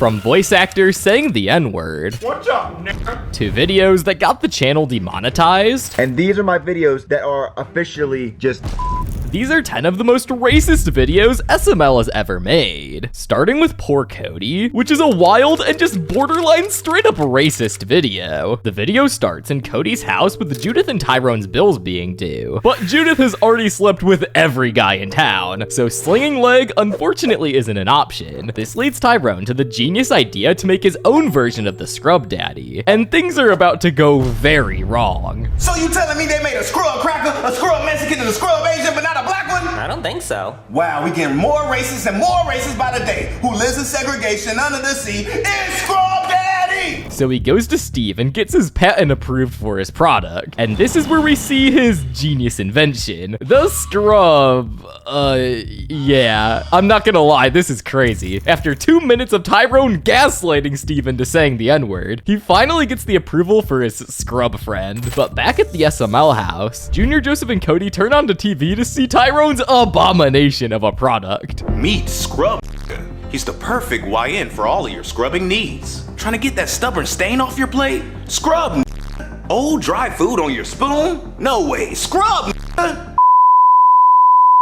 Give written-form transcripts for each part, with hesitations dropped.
From voice actors saying the N-word, "What's up, nigga?" to videos that got the channel demonetized. And these are my videos that are officially just... These are 10 of the most racist videos SML has ever made. Starting with Poor Cody, which is a wild and just borderline straight up racist video. The video starts in Cody's house with Judith and Tyrone's bills being due. But Judith has already slept with every guy in town, so slinging leg unfortunately isn't an option. This leads Tyrone to the genius idea to make his own version of the Scrub Daddy. And things are about to go very wrong. So you telling me they made a scrub cracker, a scrub Mexican, and a scrub Asian, but not a black one? I don't think so. Wow, we getting more racist and more racist by the day. Who lives in segregation under the sea is Scrub Daddy! So he goes to Steve and gets his patent approved for his product. And this is where we see his genius invention. The Scrub. Yeah. I'm not gonna lie, this is crazy. After 2 minutes of Tyrone gaslighting Steve into saying the N-word, he finally gets the approval for his scrub friend. But back at the SML house, Junior, Joseph, and Cody turn on the TV to see Tyrone's abomination of a product. Meet Scrub. He's the perfect YN for all of your scrubbing needs. Trying to get that stubborn stain off your plate? Scrub. Old dry food on your spoon? No way. Scrub.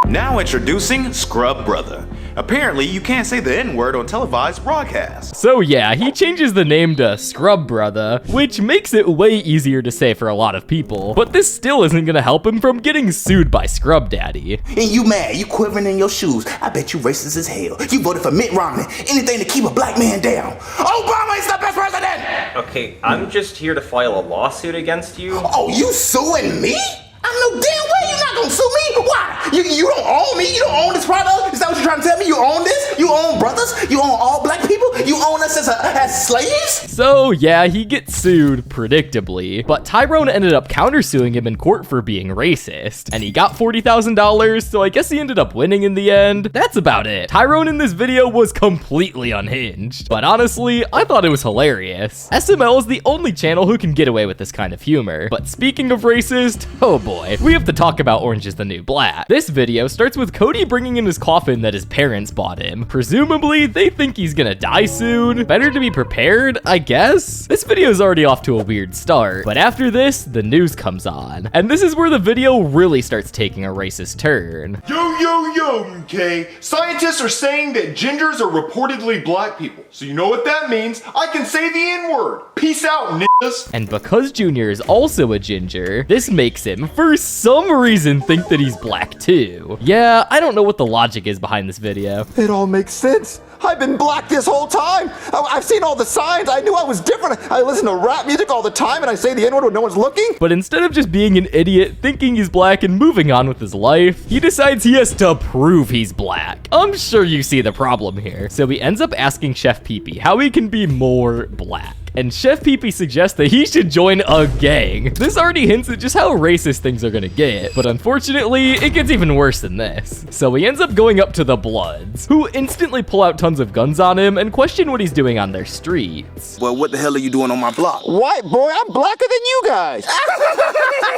Now introducing Scrub Brother. Apparently, you can't say the N-word on televised broadcasts. So yeah, he changes the name to Scrub Brother, which makes it way easier to say for a lot of people. But this still isn't gonna help him from getting sued by Scrub Daddy. And you mad, you quivering in your shoes. I bet you racist as hell. You voted for Mitt Romney. Anything to keep a black man down. Obama is the best president! Okay, I'm just here to file a lawsuit against you. Oh, you suing me? I know damn well you're not gonna sue me. Why? You don't own me. You don't own this product. Is that what you're trying to tell me? You own this? You own brothers? You own all black people? You own us as slaves? So yeah, he gets sued, predictably. But Tyrone ended up countersuing him in court for being racist. And he got $40,000, so I guess he ended up winning in the end. That's about it. Tyrone in this video was completely unhinged. But honestly, I thought it was hilarious. SML is the only channel who can get away with this kind of humor. But speaking of racist, oh boy, we have to talk about Orange is the New Black. This video starts with Cody bringing in his coffin that his parents bought him. Presumably, they think he's gonna die soon. Better to be prepared, I guess? This video is already off to a weird start, but after this, the news comes on. And this is where the video really starts taking a racist turn. Yo, okay? Scientists are saying that gingers are reportedly black people. So you know what that means? I can say the N-word. Peace out, niggas. And because Junior is also a ginger, this makes him, for some reason, think that he's black too. Yeah, I don't know what the logic is behind this video. It all makes sense. I've been black this whole time. I've seen all the signs. I knew I was different. I listen to rap music all the time and I say the N-word when no one's looking. But instead of just being an idiot, thinking he's black and moving on with his life, he decides he has to prove he's black. I'm sure you see the problem here. So he ends up asking Chef Pee-Pee how he can be more black. And Chef Pee-Pee suggests that he should join a gang. This already hints at just how racist things are gonna get, but unfortunately, it gets even worse than this. So he ends up going up to the Bloods, who instantly pull out tons of guns on him and question what he's doing on their streets. Well, what the hell are you doing on my block? White boy, I'm blacker than you guys.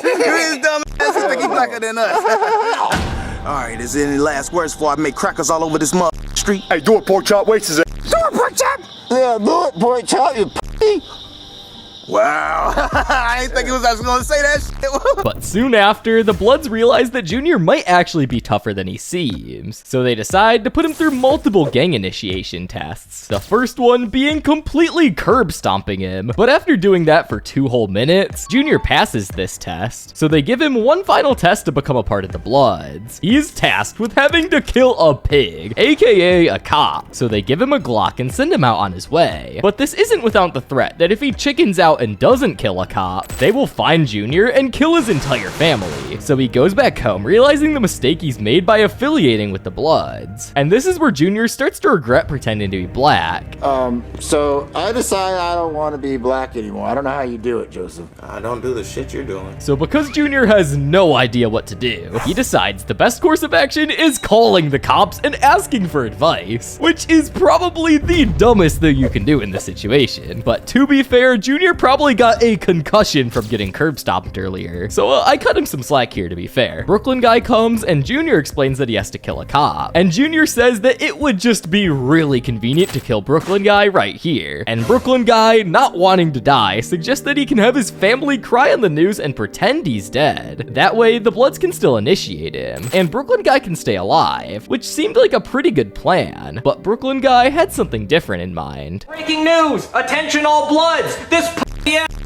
You is dumb ass. You think he's blacker than us. All right, is there any last words before I make crackers all over this street? Hey, do it, pork chop. Waste his ass. Do it, pork chop. Yeah, do it, pork chop, you p***. Wow, I didn't think he was actually gonna say that shit. But soon after, the Bloods realize that Junior might actually be tougher than he seems. So they decide to put him through multiple gang initiation tests. The first one being completely curb stomping him. But after doing that for 2 whole minutes, Junior passes this test. So they give him one final test to become a part of the Bloods. He is tasked with having to kill a pig, aka a cop. So they give him a Glock and send him out on his way. But this isn't without the threat that if he chickens out and doesn't kill a cop, they will find Junior and kill his entire family. So he goes back home, realizing the mistake he's made by affiliating with the Bloods. And this is where Junior starts to regret pretending to be black. So I decide I don't want to be black anymore. I don't know how you do it, Joseph. I don't do the shit you're doing. So because Junior has no idea what to do, he decides the best course of action is calling the cops and asking for advice, which is probably the dumbest thing you can do in this situation. But to be fair, Junior probably got a concussion from getting curb stomped earlier, so I cut him some slack here to be fair. Brooklyn guy comes and Junior explains that he has to kill a cop, and Junior says that it would just be really convenient to kill Brooklyn guy right here. And Brooklyn guy, not wanting to die, suggests that he can have his family cry on the news and pretend he's dead. That way, the Bloods can still initiate him, and Brooklyn guy can stay alive, which seemed like a pretty good plan. But Brooklyn guy had something different in mind. Breaking news! Attention all Bloods! This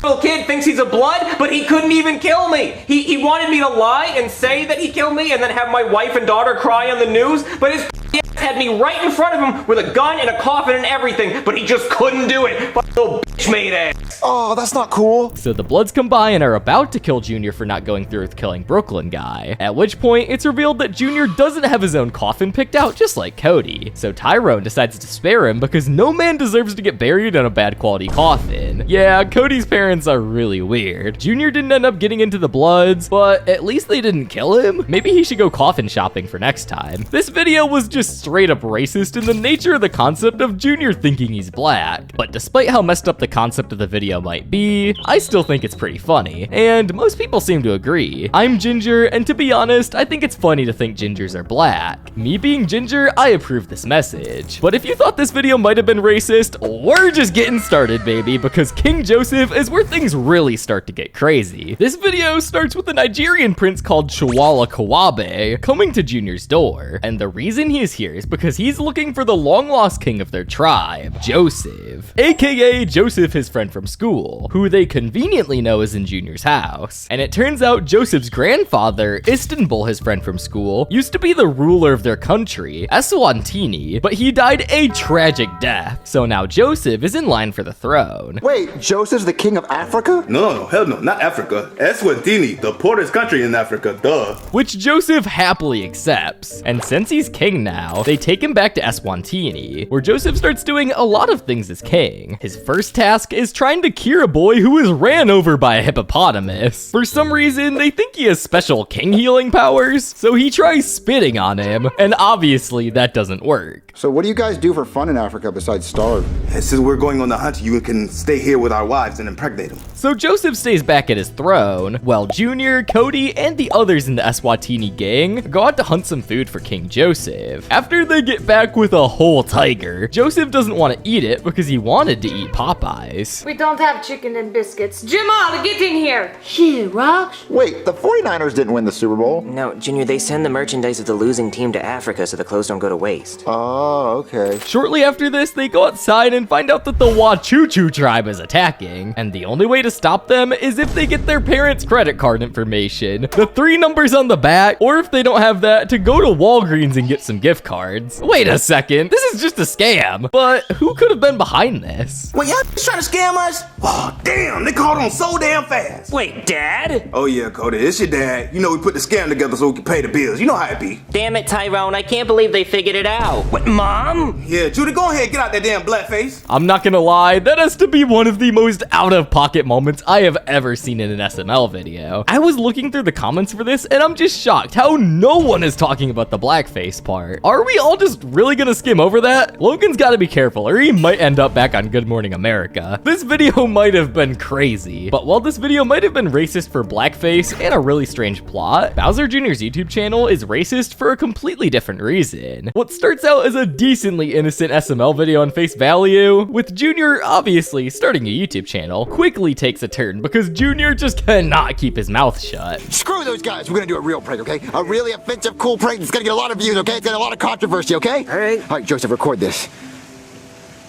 little kid thinks he's a Blood, but he couldn't even kill me! He wanted me to lie and say that he killed me and then have my wife and daughter cry on the news, but his had me right in front of him with a gun and a coffin and everything, but he just couldn't do it. Little bitch made ass. Oh, that's not cool. So the Bloods come by and are about to kill Junior for not going through with killing Brooklyn guy. At which point, it's revealed that Junior doesn't have his own coffin picked out, just like Cody. So Tyrone decides to spare him because no man deserves to get buried in a bad quality coffin. Yeah, Cody's parents are really weird. Junior didn't end up getting into the Bloods, but at least they didn't kill him. Maybe he should go coffin shopping for next time. This video was just straight up racist in the nature of the concept of Junior thinking he's black. But despite how messed up the concept of the video might be, I still think it's pretty funny, and most people seem to agree. I'm ginger, and to be honest, I think it's funny to think gingers are black. Me being ginger, I approve this message. But if you thought this video might have been racist, we're just getting started, baby, because King Joseph is where things really start to get crazy. This video starts with a Nigerian prince called Chawala Kawabe coming to Junior's door, and the reason he is here is because he's looking for the long-lost king of their tribe, Joseph, aka Joseph, his friend from school, who they conveniently know is in Junior's house. And it turns out Joseph's grandfather, Istanbul, his friend from school, used to be the ruler of their country, Eswatini, but he died a tragic death. So now Joseph is in line for the throne. Wait, Joseph's the king of Africa? No, hell no, not Africa. Eswatini, the poorest country in Africa, duh. Which Joseph happily accepts. And since he's king now, they take him back to Eswatini, where Joseph starts doing a lot of things as king. His first task is trying to cure a boy who was ran over by a hippopotamus. For some reason, they think he has special king healing powers, so he tries spitting on him, and obviously that doesn't work. So what do you guys do for fun in Africa besides starve? Since we're going on the hunt, you can stay here with our wives and impregnate them. So Joseph stays back at his throne, while Junior, Cody, and the others in the Eswatini gang go out to hunt some food for King Joseph. After they get back with a whole tiger, Joseph doesn't want to eat it because he wanted to eat Popeyes. We don't have chicken and biscuits. Jamal, get in here. Shit, Rocks. Wait, the 49ers didn't win the Super Bowl? No, Junior, they send the merchandise of the losing team to Africa so the clothes don't go to waste. Oh, okay. Shortly after this, they go outside and find out that the Wachuchu tribe is attacking, and the only way to stop them is if they get their parents' credit card information, the 3 numbers on the back, or if they don't have that, to go to Walgreens and get some gift cards. Wait a second, this is just a scam. But who could have been behind this? Wait, y'all trying to scam us? Oh, damn, they caught on so damn fast. Wait, Dad? Oh yeah, Cody, it's your dad. You know we put the scam together so we can pay the bills. You know how it be. Damn it, Tyrone, I can't believe they figured it out. What, Mom? Yeah, Judy, go ahead, get out that damn blackface. I'm not gonna lie, that has to be one of the most out-of-pocket moments I have ever seen in an SML video. I was looking through the comments for this, and I'm just shocked how no one is talking about the blackface part. Are we all just really gonna skim over that? Logan's gotta be careful, or he might end up back on Good Morning America. This video might have been crazy, but while this video might have been racist for blackface and a really strange plot, Bowser Jr.'s YouTube channel is racist for a completely different reason. What starts out as a decently innocent SML video on face value, with Junior obviously starting a YouTube channel, quickly takes a turn because Junior just cannot keep his mouth shut. Screw those guys. We're gonna do a real prank, okay? A really offensive, cool prank that's gonna get a lot of views, okay? It's got a lot of controversy, okay? All right, Joseph, record this.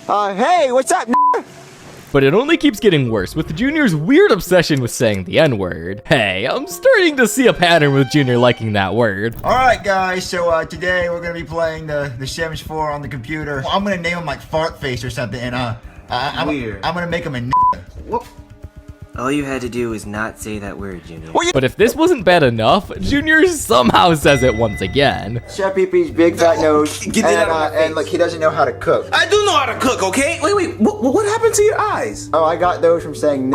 Hey, what's up, But it only keeps getting worse with Junior's weird obsession with saying the N-word. Hey, I'm starting to see a pattern with Junior liking that word. Alright guys, so today we're gonna be playing the Sims 4 on the computer. I'm gonna name him like Fart Face or something, and I'm gonna make him a All you had to do was not say that word, Junior. But if this wasn't bad enough, Junior somehow says it once again. Chef Pee-Pee's big fat nose, Get that out of my face. and like he doesn't know how to cook. I do know how to cook, okay? Wait, what happened to your eyes? Oh, I got those from saying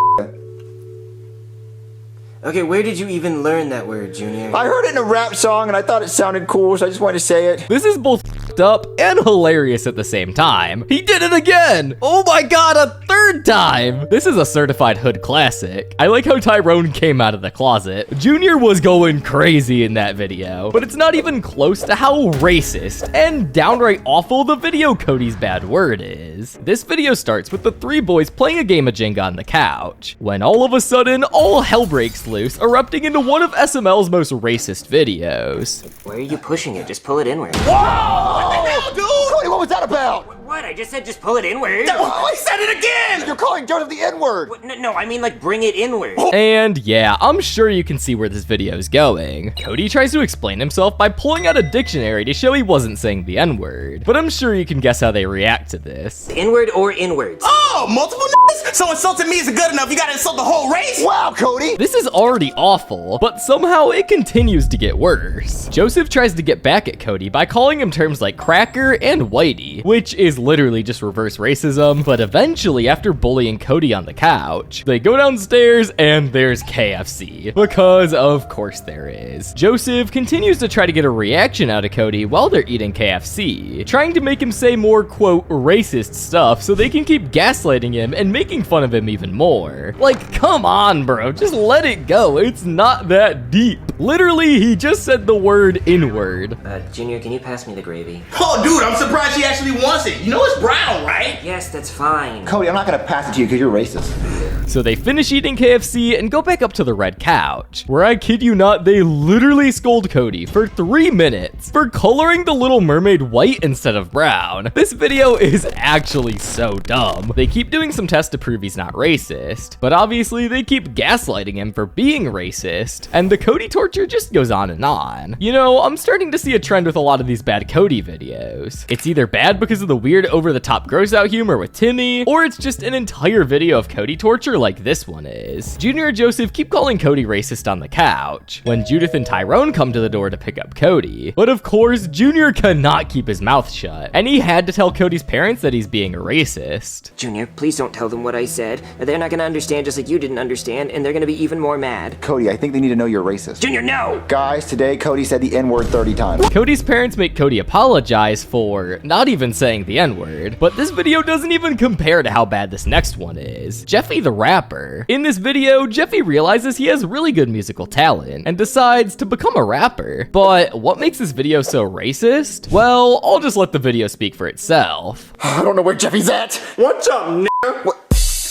Okay, where did you even learn that word, Junior? I heard it in a rap song and I thought it sounded cool, so I just wanted to say it. This is both fucked up and hilarious at the same time. He did it again! Oh my god, a third time! This is a certified hood classic. I like how Tyrone came out of the closet. Junior was going crazy in that video, but it's not even close to how racist and downright awful the video Codys Bad Word is. This video starts with the three boys playing a game of Jenga on the couch, when all of a sudden, all hell breaks loose, erupting into one of SML's most racist videos. Why are you pushing it? Just pull it inward. Whoa! What the hell, dude? Cody, what was that about? What? I just said just pull it inward. Oh, I said it again! You're calling Joseph the N-word. No, I mean like bring it inward. And yeah, I'm sure you can see where this video is going. Cody tries to explain himself by pulling out a dictionary to show he wasn't saying the N-word, but I'm sure you can guess how they react to this. Inward or inwards? Oh, multiple niggas? So insulting me isn't good enough. You gotta insult the whole race? Wow, Cody! This is already awful, but somehow it continues to get worse. Joseph tries to get back at Cody by calling him terms like cracker and whitey, which is literally just reverse racism, but eventually after bullying Cody on the couch, they go downstairs and there's KFC, because of course there is. Joseph continues to try to get a reaction out of Cody while they're eating KFC, trying to make him say more, quote, racist stuff so they can keep gaslighting him and making fun of him even more. Like, come on, bro, just let it go. It's not that deep. Literally, he just said the word inward. Junior, can you pass me the gravy? Oh, dude, I'm surprised she actually wants it. You know it's brown, right? Yes, that's fine. Cody, I'm not gonna pass it to you because you're racist. So they finish eating KFC and go back up to the red couch, where I kid you not, they literally scold Cody for 3 minutes for coloring the Little Mermaid white instead of brown. This video is actually so dumb. They keep doing some tests to prove he's not racist, but obviously they keep gaslighting him for being racist, and the Cody torture just goes on and on. You know, I'm starting to see a trend with a lot of these bad Cody videos. It's either bad because of the weird over-the-top gross-out humor with Timmy, or it's just an entire video of Cody torture like this one is. Junior and Joseph keep calling Cody racist on the couch, when Judith and Tyrone come to the door to pick up Cody. But of course, Junior cannot keep his mouth shut, and he had to tell Cody's parents that he's being a racist. Junior, please don't tell them what I said. They're not gonna understand just like you didn't understand, and they're gonna be even more mad. Cody, I think they need to know you're racist. Junior, no! Guys, today Cody said the N-word 30 times. Cody's parents make Cody apologize for not even saying the N-word, but this video doesn't even compare to how bad this next one is. Jeffy the Rapper. In this video, Jeffy realizes he has really good musical talent and decides to become a rapper. But what makes this video so racist? Well, I'll just let the video speak for itself. I don't know where Jeffy's at. What's up, nigga? What?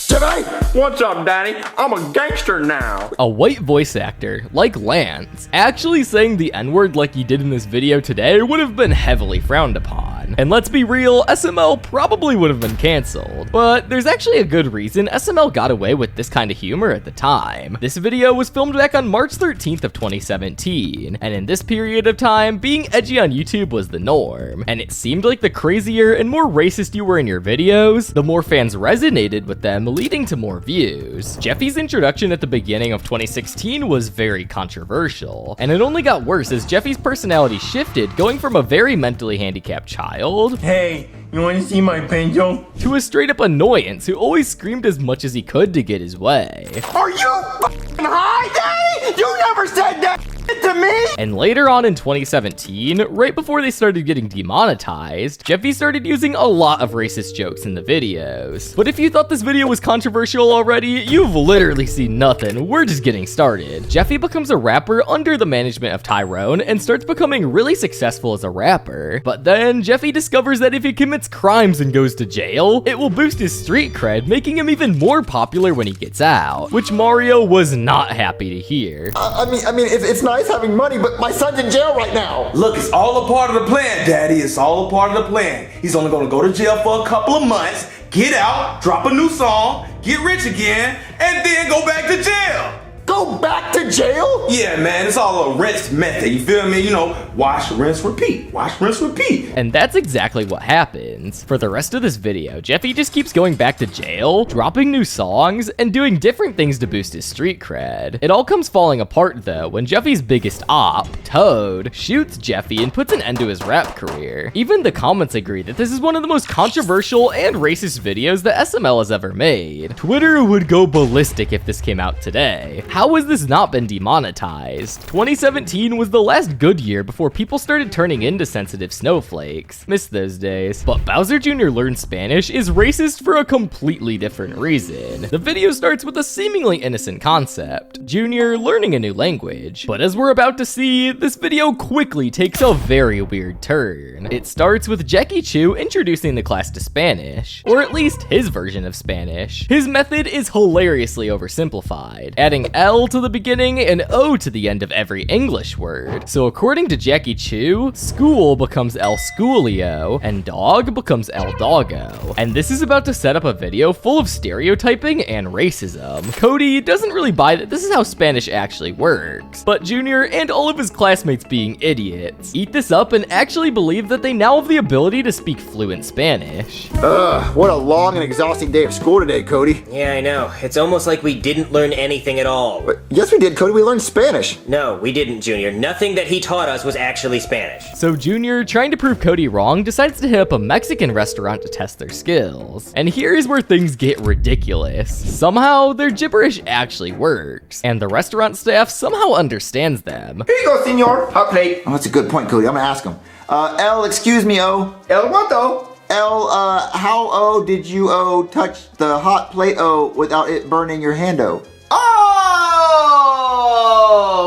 Jeffy? What's up, daddy? I'm a gangster now. A white voice actor, like Lance, actually saying the N-word like he did in this video today would have been heavily frowned upon. And let's be real, SML probably would have been canceled. But there's actually a good reason SML got away with this kind of humor at the time. This video was filmed back on March 13th of 2017, and in this period of time, being edgy on YouTube was the norm. And it seemed like the crazier and more racist you were in your videos, the more fans resonated with them, leading to more views. Jeffy's introduction at the beginning of 2016 was very controversial, and it only got worse as Jeffy's personality shifted, going from a very mentally handicapped child, Hey, you wanna see my pencil? to a straight up annoyance who always screamed as much as he could to get his way. Are you f***ing high, Daddy? You never said that to me! And later on in 2017, right before they started getting demonetized, Jeffy started using a lot of racist jokes in the videos. But if you thought this video was controversial already, you've literally seen nothing. We're just getting started. Jeffy becomes a rapper under the management of Tyrone and starts becoming really successful as a rapper. But then Jeffy discovers that if he commits crimes and goes to jail, it will boost his street cred, making him even more popular when he gets out, which Mario was not happy to hear. I mean, it's nice having money, but my son's in jail right now. Look, it's all a part of the plan, Daddy. It's all a part of the plan. He's only gonna go to jail for a couple of months, get out, drop a new song, get rich again, and then go back to jail. Go back to jail? Yeah, man, it's all a rinse method. You feel me? You know, wash, rinse, repeat. Wash, rinse, repeat. And that's exactly what happens. For the rest of this video, Jeffy just keeps going back to jail, dropping new songs, and doing different things to boost his street cred. It all comes falling apart though when Jeffy's biggest op, Toad, shoots Jeffy and puts an end to his rap career. Even the comments agree that this is one of the most controversial and racist videos that SML has ever made. Twitter would go ballistic if this came out today. how has this not been demonetized? 2017 was the last good year before people started turning into sensitive snowflakes. Miss those days. But Bowser Jr. Learns Spanish is racist for a completely different reason. The video starts with a seemingly innocent concept, Junior learning a new language. But as we're about to see, this video quickly takes a very weird turn. It starts with Jackie Chu introducing the class to Spanish, or at least his version of Spanish. His method is hilariously oversimplified, adding L to the beginning and O to the end of every English word. So according to Jackie Chu, school becomes El Schoolio, and dog becomes El Doggo. And this is about to set up a video full of stereotyping and racism. Cody doesn't really buy that this is how Spanish actually works, but Junior and all of his classmates, being idiots, eat this up and actually believe that they now have the ability to speak fluent Spanish. Ugh, what a long and exhausting day of school today, Cody. Yeah, I know. It's almost like we didn't learn anything at all. But yes, we did, Cody. We learned Spanish. No, we didn't, Junior. Nothing that he taught us was actually Spanish. So Junior, trying to prove Cody wrong, decides to hit up a Mexican restaurant to test their skills. And here's where things get ridiculous. Somehow, their gibberish actually works, and the restaurant staff somehow understands them. Here you go, senor. Hot plate. Oh, that's a good point, Cody. I'm gonna ask him. El, excuse me, O. El guanto. El, how, O, did you, O, touch the hot plate, O, without it burning your hand, O? Oh!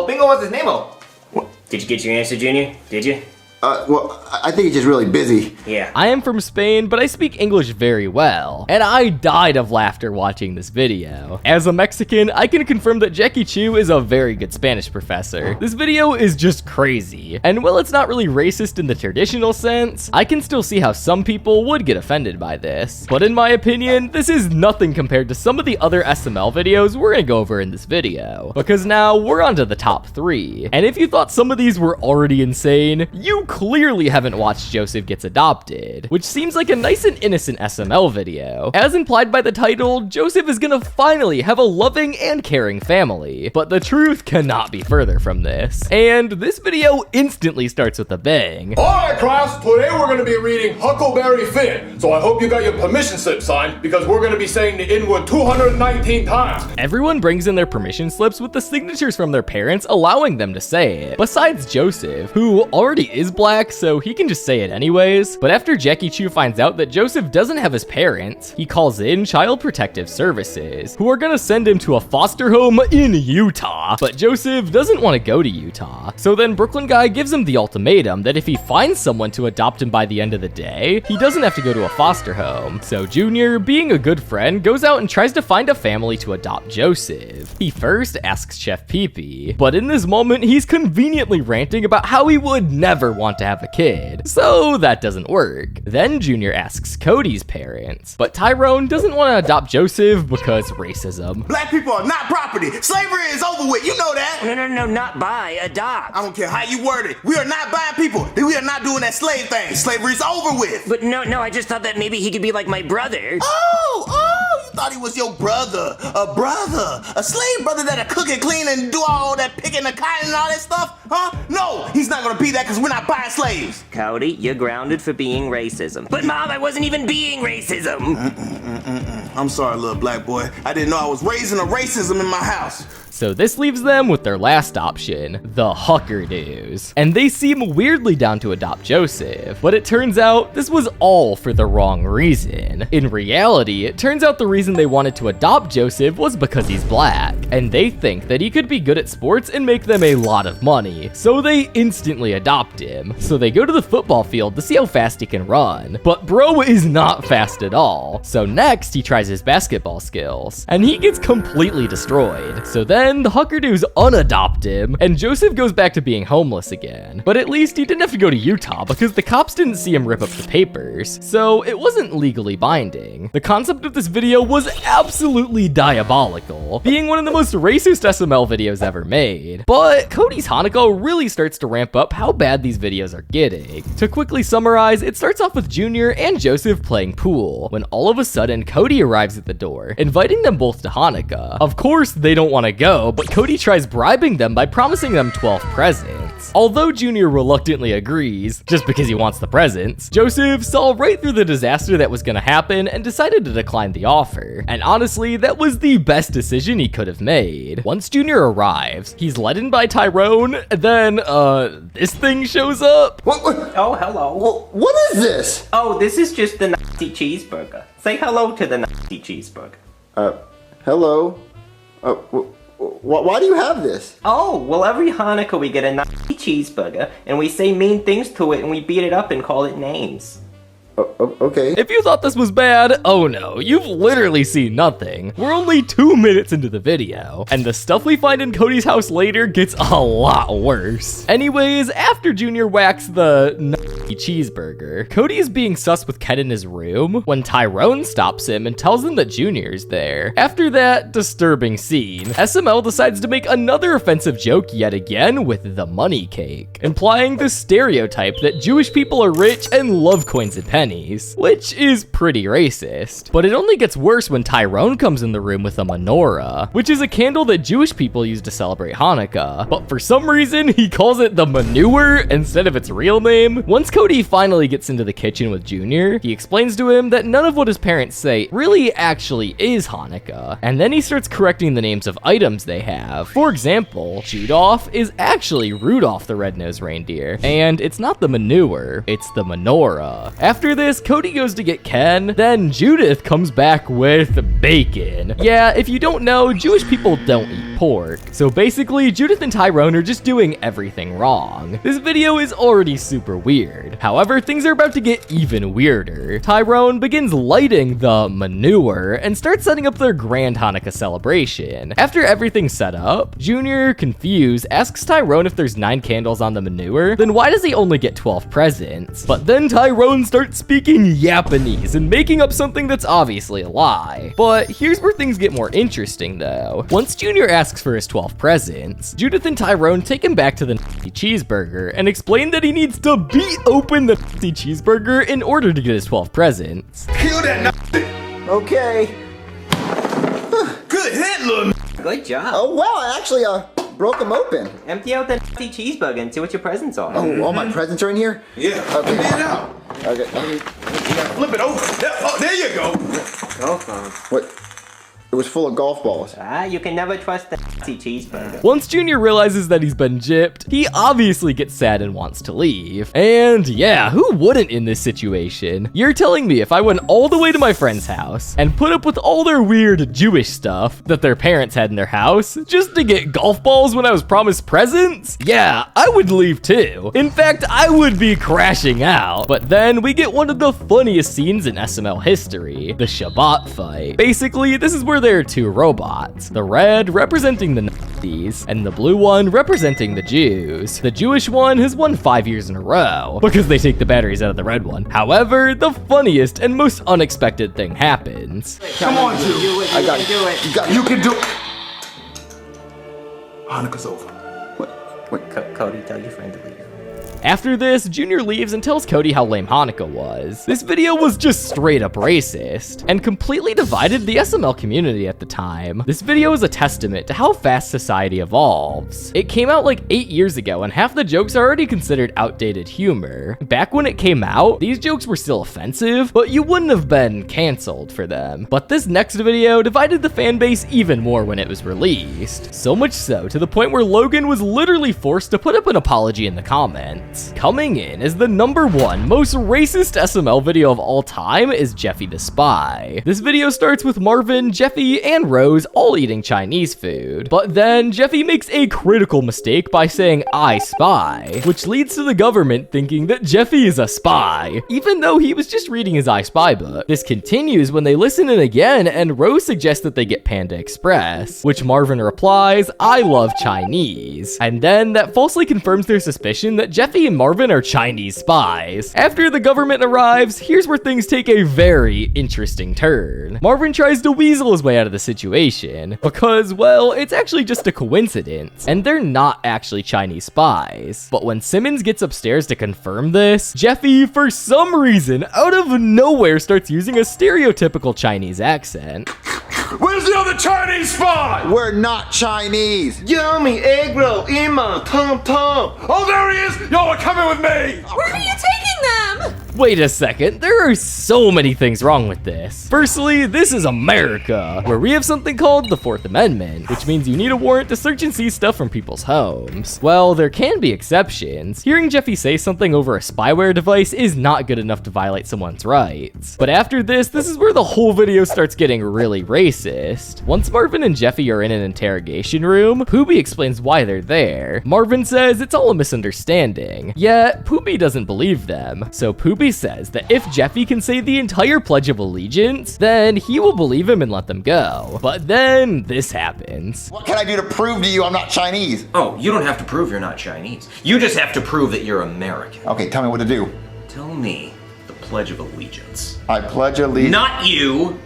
Bingo, what's his name, O? Did you get your answer, Junior? Did you? Well, I think he's just really busy. Yeah. I am from Spain, but I speak English very well, and I died of laughter watching this video. As a Mexican, I can confirm that Jackie Chu is a very good Spanish professor. This video is just crazy, and while it's not really racist in the traditional sense, I can still see how some people would get offended by this. But in my opinion, this is nothing compared to some of the other SML videos we're gonna go over in this video, because now we're on to the top 3. And if you thought some of these were already insane, you clearly haven't watched Joseph Gets Adopted, which seems like a nice and innocent SML video. As implied by the title, Joseph is gonna finally have a loving and caring family, but the truth cannot be further from this. And this video instantly starts with a bang. Alright class, today we're going to be reading Huckleberry Finn, so I hope you got your permission slip signed, because we're going to be saying the N-word 219 times. Everyone brings in their permission slips with the signatures from their parents allowing them to say it, besides Joseph, who already is black, so he can just say it anyways. But after Jackie Chu finds out that Joseph doesn't have his parents, he calls in Child Protective Services, who are gonna send him to a foster home in Utah. But Joseph doesn't want to go to Utah, so then Brooklyn Guy gives him the ultimatum that if he finds someone to adopt him by the end of the day, he doesn't have to go to a foster home. So Junior, being a good friend, goes out and tries to find a family to adopt Joseph. He first asks Chef Pee-Pee, but in this moment, he's conveniently ranting about how he would never want to have a kid, so that doesn't work. Then Junior asks Cody's parents, but Tyrone doesn't want to adopt Joseph because racism. Black people are not property. Slavery is over with. You know that. No, not buy, adopt. I don't care how you word it. We are not buying people. We are not doing that slave thing. Slavery is over with. But no, I just thought that maybe he could be like my brother. Oh, you thought he was your brother. A slave brother that'll cook and clean and do all that picking the cotton and all that stuff? Huh? No, he's not gonna be that because we're not buying slaves. Cody, you're grounded for being racism. But Mom, I wasn't even being racism. I'm sorry, little black boy. I didn't know I was raising a racism in my house. So this leaves them with their last option, the Huckardoos. And they seem weirdly down to adopt Joseph, but it turns out this was all for the wrong reason. In reality, it turns out the reason they wanted to adopt Joseph was because he's black, and they think that he could be good at sports and make them a lot of money, so they instantly adopt him. So they go to the football field to see how fast he can run, but bro is not fast at all. So next, he tries his basketball skills, and he gets completely destroyed. So then the Huckardoos unadopt him, and Joseph goes back to being homeless again. But at least he didn't have to go to Utah because the cops didn't see him rip up the papers, so it wasn't legally binding. The concept of this video was absolutely diabolical, being one of the most racist SML videos ever made. But Codys Hanukkah really starts to ramp up how bad these videos are getting. To quickly summarize, it starts off with Junior and Joseph playing pool, when all of a sudden Cody arrives at the door, inviting them both to Hanukkah. Of course, they don't want to go, but Cody tries bribing them by promising them 12 presents. presents. Although Junior reluctantly agrees, just because he wants the presents, Joseph saw right through the disaster that was gonna happen and decided to decline the offer. And honestly, that was the best decision he could have made. Once Junior arrives, he's led in by Tyrone, and then, this thing shows up. What? Oh, hello. What is this? Oh, this is just the Nazi cheeseburger. Say hello to the Nazi cheeseburger. Hello. Why do you have this? Oh, well, every Hanukkah we get a Nazi cheeseburger, and we say mean things to it, and we beat it up and call it names. Okay. If you thought this was bad, oh no, you've literally seen nothing. We're only 2 minutes into the video, and the stuff we find in Cody's house later gets a lot worse. Anyways, after Junior whacks the Nazi cheeseburger, Cody is being sus with Ken in his room when Tyrone stops him and tells him that Junior's there. After that disturbing scene, SML decides to make another offensive joke yet again with the money cake, implying the stereotype that Jewish people are rich and love coins and pennies, which is pretty racist. But it only gets worse when Tyrone comes in the room with a menorah, which is a candle that Jewish people use to celebrate Hanukkah. But for some reason, he calls it the manure instead of its real name. Once Cody finally gets into the kitchen with Junior, he explains to him that none of what his parents say really actually is Hanukkah. And then he starts correcting the names of items they have. For example, Judolph is actually Rudolph the Red-Nosed Reindeer. And it's not the manure, it's the menorah. After this, Cody goes to get Ken, then Judith comes back with bacon. Yeah, if you don't know, Jewish people don't eat pork. So basically, Judith and Tyrone are just doing everything wrong. This video is already super weird. However, things are about to get even weirder. Tyrone begins lighting the manure and starts setting up their grand Hanukkah celebration. After everything's set up, Junior, confused, asks Tyrone if there's 9 candles on the manure, then why does he only get 12 presents? But then Tyrone starts speaking Japanese and making up something that's obviously a lie. But here's where things get more interesting though. Once Junior asks for his 12 presents, Judith and Tyrone take him back to the Nazi cheeseburger and explain that he needs to beat open the Nazi cheeseburger in order to get his 12 presents. Kill that Nazi. Okay. Good hit, little. Good job. Oh wow, I actually broke them open. Empty out the Nazi cheeseburger and see what your presents are. Oh, all my presents are in here? Yeah. Okay. Get it out. Okay. Flip it over. There you go. Golf ball. What? It was full of golf balls. You can never trust the Nazi cheeseburger. Once Junior realizes that he's been gypped, he obviously gets sad and wants to leave. And yeah, who wouldn't in this situation? You're telling me if I went all the way to my friend's house and put up with all their weird Jewish stuff that their parents had in their house just to get golf balls when I was promised presents? Yeah, I would leave too. In fact, I would be crashing out. But then we get one of the funniest scenes in SML history, the Shabbat fight. Basically, this is where there are 2 robots, the red representing the Nazis, and the blue one representing the Jews. The Jewish one has won 5 years in a row, because they take the batteries out of the red one. However, the funniest and most unexpected thing happens. Come on, Jew. I got it. You can do it. Hanukkah's over. Cody, tell your friend to leave. After this, Junior leaves and tells Cody how lame Hanukkah was. This video was just straight up racist and completely divided the SML community at the time. This video is a testament to how fast society evolves. It came out like 8 years ago and half the jokes are already considered outdated humor. Back when it came out, these jokes were still offensive, but you wouldn't have been canceled for them. But this next video divided the fan base even more when it was released. So much so to the point where Logan was literally forced to put up an apology in the comments. Coming in as the #1 most racist SML video of all time is Jeffy the Spy. This video starts with Marvin, Jeffy, and Rose all eating Chinese food. But then Jeffy makes a critical mistake by saying "I spy," which leads to the government thinking that Jeffy is a spy, even though he was just reading his I Spy book. This continues when they listen in again and Rose suggests that they get Panda Express, which Marvin replies, "I love Chinese." And then that falsely confirms their suspicion that Jeffy and Marvin are Chinese spies. After the government arrives, here's where things take a very interesting turn. Marvin tries to weasel his way out of the situation because, well, it's actually just a coincidence, and they're not actually Chinese spies. But when Simmons gets upstairs to confirm this, Jeffy, for some reason, out of nowhere starts using a stereotypical Chinese accent. Where's the other Chinese spy? We're not Chinese. Yummy egg roll in my tum-tum. Oh, there he is. Y'all are coming with me. Where are you taking them? Wait a second, there are so many things wrong with this. Firstly, this is America, where we have something called the Fourth Amendment, which means you need a warrant to search and seize stuff from people's homes. Well, there can be exceptions. Hearing Jeffy say something over a spyware device is not good enough to violate someone's rights. But after this is where the whole video starts getting really racist. Once Marvin and Jeffy are in an interrogation room, Poobie explains why they're there. Marvin says it's all a misunderstanding, yet Poobie doesn't believe them. So Poobie says that if Jeffy can say the entire Pledge of Allegiance, then he will believe him and let them go. But then this happens. What can I do to prove to you I'm not Chinese? Oh, you don't have to prove you're not Chinese. You just have to prove that you're American. Okay, tell me what to do. Tell me the Pledge of Allegiance. I pledge allegiance. Not you,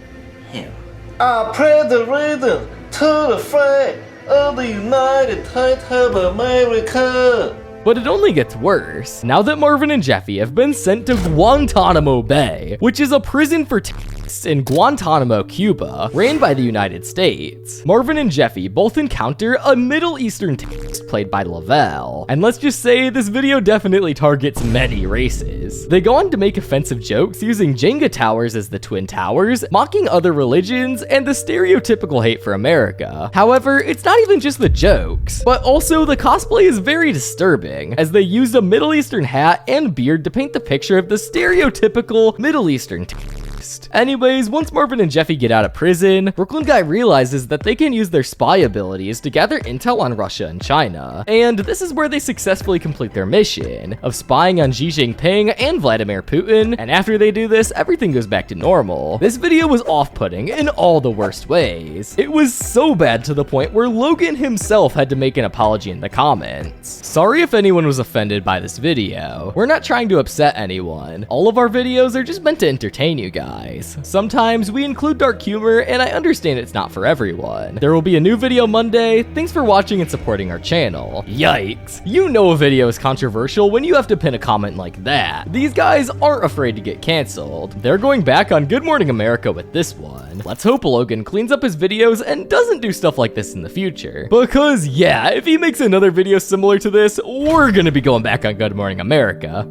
him. I pledge allegiance to the flag of the United States of America. But it only gets worse. Now that Marvin and Jeffy have been sent to Guantanamo Bay, which is a prison for terrorists in Guantanamo, Cuba, ran by the United States, Marvin and Jeffy both encounter a Middle Eastern terrorist played by Lavelle. And let's just say this video definitely targets many races. They go on to make offensive jokes using Jenga towers as the Twin Towers, mocking other religions, and the stereotypical hate for America. However, it's not even just the jokes, but also the cosplay is very disturbing, as they used a Middle Eastern hat and beard to paint the picture of the stereotypical Middle Eastern terrorist. Anyways, once Marvin and Jeffy get out of prison, Brooklyn Guy realizes that they can use their spy abilities to gather intel on Russia and China. And this is where they successfully complete their mission of spying on Xi Jinping and Vladimir Putin, and after they do this, everything goes back to normal. This video was off-putting in all the worst ways. It was so bad to the point where Logan himself had to make an apology in the comments. Sorry if anyone was offended by this video. We're not trying to upset anyone. All of our videos are just meant to entertain you guys. Sometimes we include dark humor, and I understand it's not for everyone. There will be a new video Monday. Thanks for watching and supporting our channel. Yikes. You know a video is controversial when you have to pin a comment like that. These guys aren't afraid to get canceled. They're going back on Good Morning America with this one. Let's hope Logan cleans up his videos and doesn't do stuff like this in the future. Because yeah, if he makes another video similar to this, we're gonna be going back on Good Morning America.